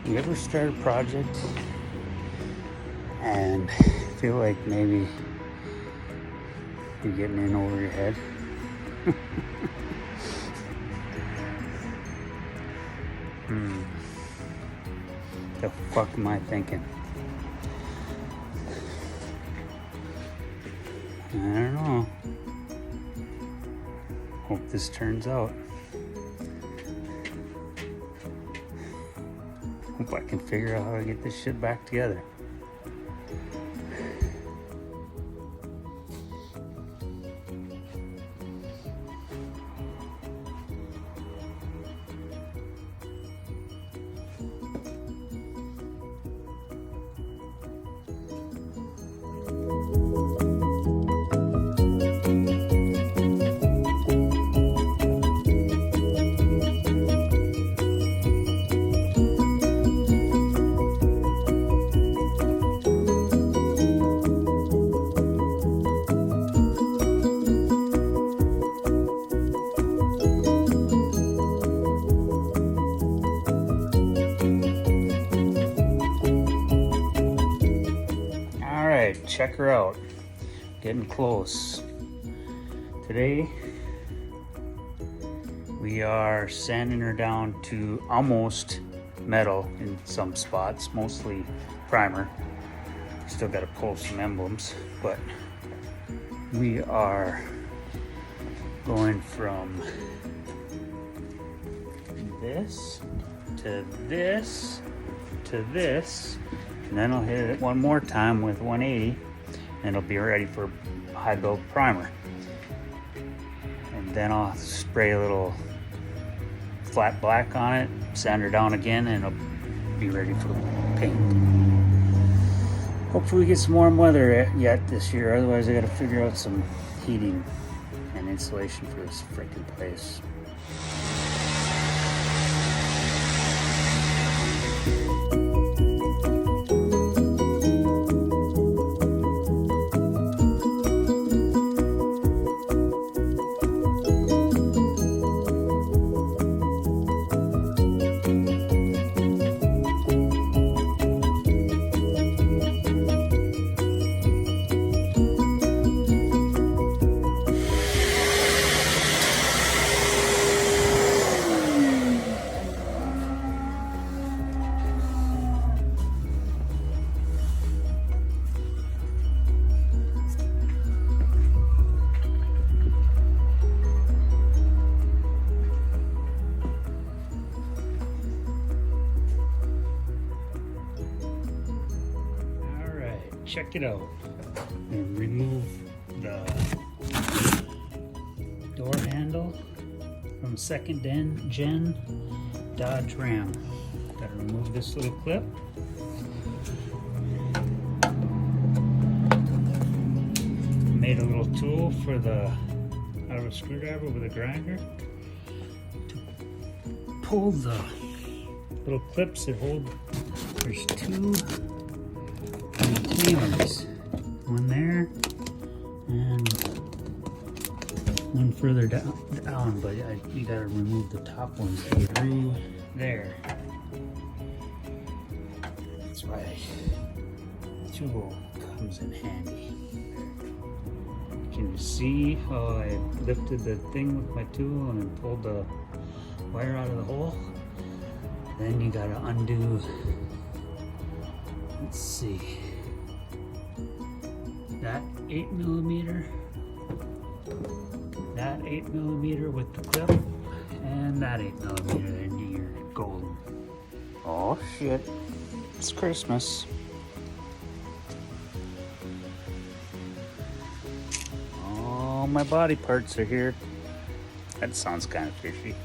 You ever start a project and feel like maybe you're getting in over your head? The fuck am I thinking? I don't know. Hope this turns out. Hope I can figure out how to get this shit back together. Check her out. Getting close. Today we are sanding her down to almost metal in some spots, mostly primer. Still got to pull some emblems, but we are going from this to this to this, and then I'll hit it one more time with 180 and it'll be ready for high build primer. And then I'll spray a little flat black on it, sand her down again, and it'll be ready for paint. Hopefully we get some warm weather yet this year, otherwise I gotta figure out some heating and insulation for this freaking place. Check it out, and remove the door handle from second gen Dodge Ram. Gotta remove this little clip. Made a little tool for out of a screwdriver with a grinder to pull the little clips that hold. There's two containers, one there and one further down, but you gotta remove the top ones through there. That's why the tool comes in handy. Can you see how I lifted the thing with my tool and pulled the wire out of the hole? Then you gotta undo, let's see, that 8mm, with the clip, and that 8mm, and you're golden. Oh shit, it's Christmas. All my body parts are here. That sounds kind of fishy.